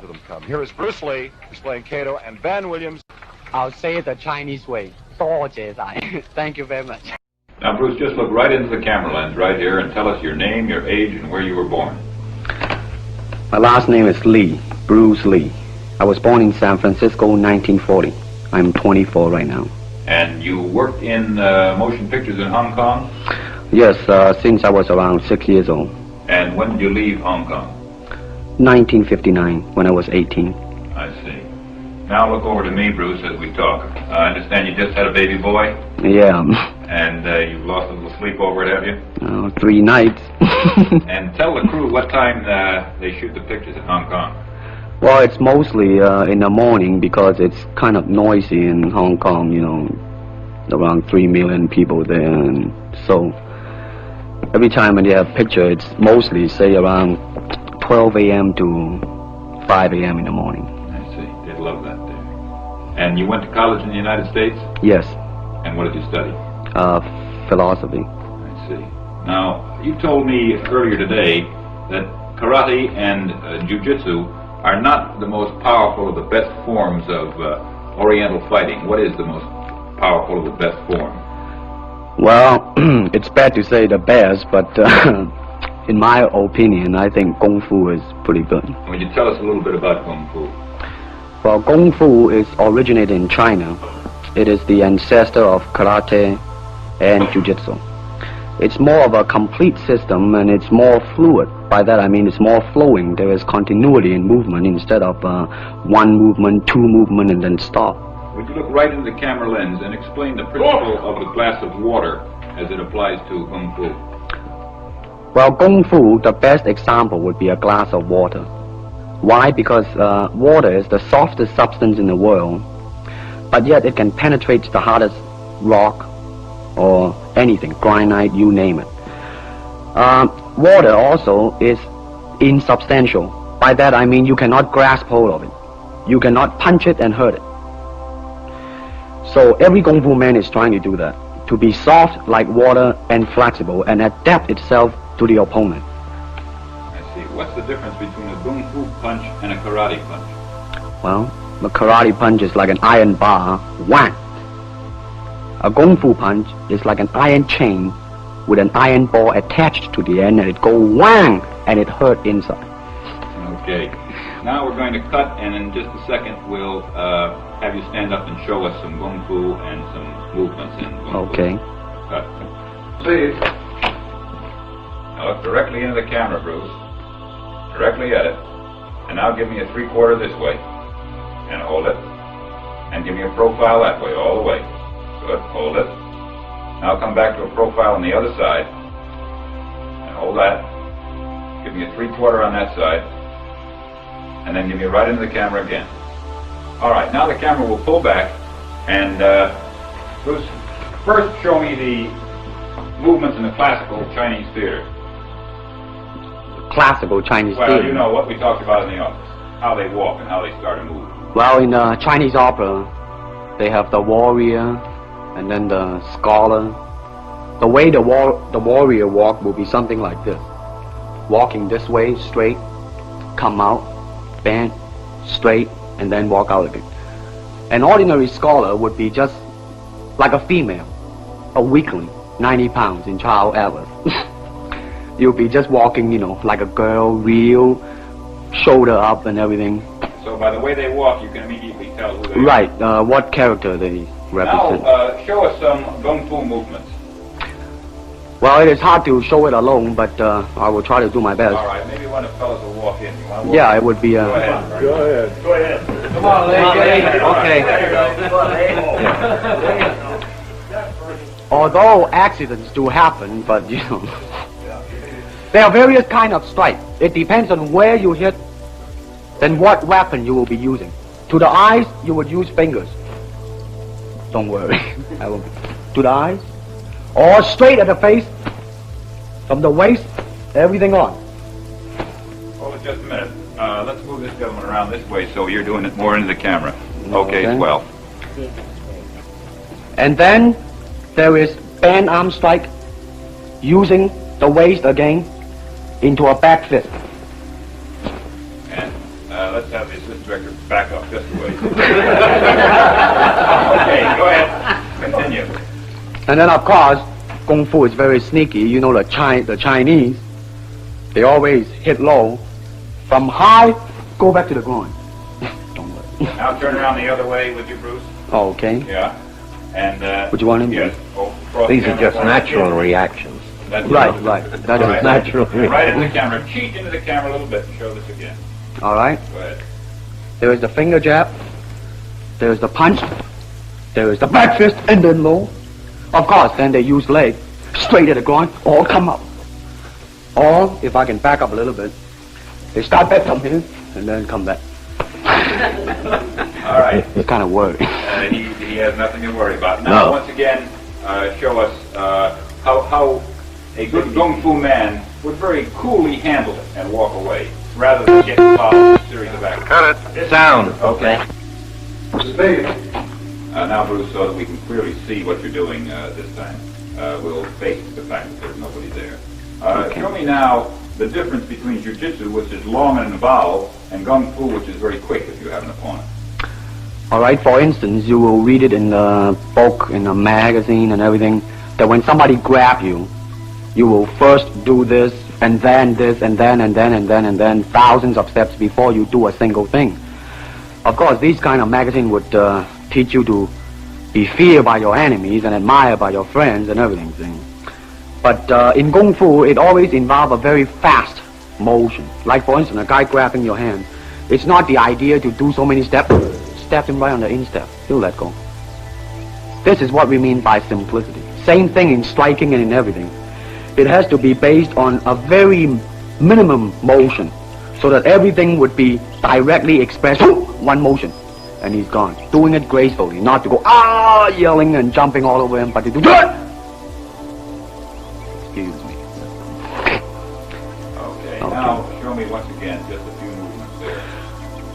To them come. Here is Bruce Lee displaying Kato and Van Williams. I'll say it the Chinese way. 多謝晒. Thank you very much. Now, Bruce, just look right into the camera lens right here and tell us your name, your age, and where you were born. My last name is Lee, Bruce Lee. I was born in San Francisco in 1940. I'm 24 right now. And you worked in motion pictures in Hong Kong? Yes, since I was around 6 years old. And when did you leave Hong Kong? 1959, when I was 18. I see. Now look over to me, Bruce, as we talk. I understand you just had a baby boy? Yeah. And you've lost a little sleep over it, have you? 3 nights. And tell the crew what time they shoot the pictures in Hong Kong. Well, it's mostly in the morning because it's kind of noisy in Hong Kong, you know, around 3 million people there. And so every time when they have picture, it's mostly, say, around 12 a.m. to 5 a.m. in the morning. I see. They'd love that there. And you went to college in the United States? Yes. And what did you study? Philosophy. I see. Now, you told me earlier today that karate and jiu-jitsu are not the most powerful of the best forms of Oriental fighting. What is the most powerful of the best form? Well, it's bad to say the best, but in my opinion, I think Kung Fu is pretty good. Would you tell us a little bit about Kung Fu? Well, Kung Fu is originated in China. It is the ancestor of karate and jiu-jitsu. It's more of a complete system and it's more fluid. By that I mean it's more flowing. There is continuity in movement instead of one movement, two movement, and then stop. Would you look right into the camera lens and explain the principle of a glass of water as it applies to Kung Fu? Well, Kung Fu, the best example would be a glass of water. Why? Because water is the softest substance in the world, but yet it can penetrate the hardest rock or anything, granite, you name it. Water also is insubstantial. By that I mean you cannot grasp hold of it. You cannot punch it and hurt it. So every Kung Fu man is trying to do that, to be soft like water and flexible and adapt itself to the opponent. I see. What's the difference between a Kung Fu punch and a karate punch? Well, the karate punch is like an iron bar, whack. A Kung Fu punch is like an iron chain with an iron ball attached to the end, and it go whang, and it hurt inside. Okay. Now we're going to cut, and in just a second we'll have you stand up and show us some Kung Fu and some movements in Kung Fu. Okay. Cut. Please. Now look directly into the camera, Bruce. Directly at it. And now give me a 3/4 this way. And hold it. And give me a profile that way, all the way. Good. Hold it. Now come back to a profile on the other side. And hold that. Give me a 3/4 on that side. And then give me right into the camera again. All right, now the camera will pull back. And Bruce, first show me the movements in the classical Chinese theater. Classical Chinese Well, theater. you know what we talked about in the office. How they walk and how they start to move. Well, in Chinese opera, they have the warrior and then the scholar. The way the warrior walk will be something like this. Walking this way, straight, come out, bend, straight, and then walk out again. An ordinary scholar would be just like a female, a weakling, 90 pounds in child Alice. You'll be just walking, you know, like a girl, real, shoulder up and everything. So by the way they walk, you can immediately tell who they are. Right, what character they represent. Now, show us some Kung Fu movements. Well, it is hard to show it alone, but I will try to do my best. All right, maybe one of the fellows will walk in. You want to walk Yeah, it would be... Go ahead. Go ahead. Go ahead. Come on, Lee. Okay. Although accidents do happen, but you know, there are various kind of strikes. It depends on where you hit, then what weapon you will be using. To the eyes, you would use fingers. Don't worry. I will. To the eyes, or straight at the face, from the waist, everything on. Hold it just a minute. Let's move this gentleman around this way so you're doing it more into the camera. Okay, swell. And then there is band arm strike, using the waist again into a back fist. And let's have the assistant director back up just a way. Okay, go ahead. Continue. And then, of course, Kung Fu is very sneaky. You know, the Chinese, they always hit low. From high, go back to the groin. Don't worry. Now turn around the other way with you, Bruce. Okay. Yeah. And, Would you want him? Yes. These are just natural reactions. That's Right. That is natural. Right into the camera. Cheat into the camera a little bit and show this again. All right. Go ahead. There is the finger jab. There is the punch. There is the back fist and then low. Of course, then they use leg. Straight at the groin. Or come up. Or, if I can back up a little bit, they start back from here and then come back. All right. It's kind of worried. He has nothing to worry about. Now, once again, show us how a good Kung Fu man would very coolly handle it and walk away, rather than get involved in a series of actions. Cut it. Sound. Okay. Speed. Now, Bruce, so that we can clearly see what you're doing this time, we'll face the fact that there's nobody there. Show me now the difference between Jiu-Jitsu, which is long and involved, and Kung Fu, which is very quick if you have an opponent. All right, for instance, you will read it in the book, in the magazine and everything, that when somebody grab you, you will first do this, and then this, and then thousands of steps before you do a single thing. Of course, these kind of magazine would teach you to be feared by your enemies and admired by your friends and everything. But in Kung Fu, it always involves a very fast motion. Like, for instance, a guy grabbing your hand. It's not the idea to do so many steps. Step him right on the instep. He'll let go. This is what we mean by simplicity. Same thing in striking and in everything. It has to be based on a very minimum motion so that everything would be directly expressed. One motion. And he's gone. Doing it gracefully. Not to go, yelling and jumping all over him, but to do that. Excuse me. Okay, now show me once again just a few movements there.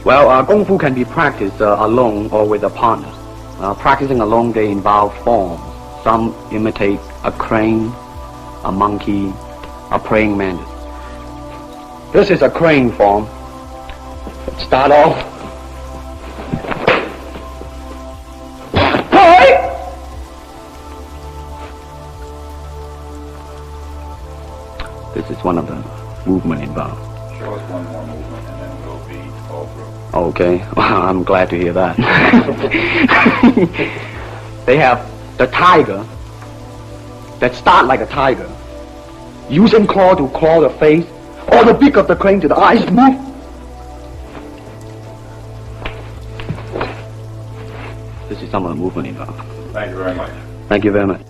Well, Kung Fu can be practiced alone or with a partner. Practicing alone, they involve forms. Some imitate a crane, a monkey, a praying mantis. This is a crane form. Let's start off. This is one of the movement involved. Show us one more movement and then we'll be all through. Okay, I'm glad to hear that. They have the tiger that start like a tiger, using claw to claw the face, or the beak of the crane to the eyes move. This is some of the movement involved. Thank you very much. Thank you very much.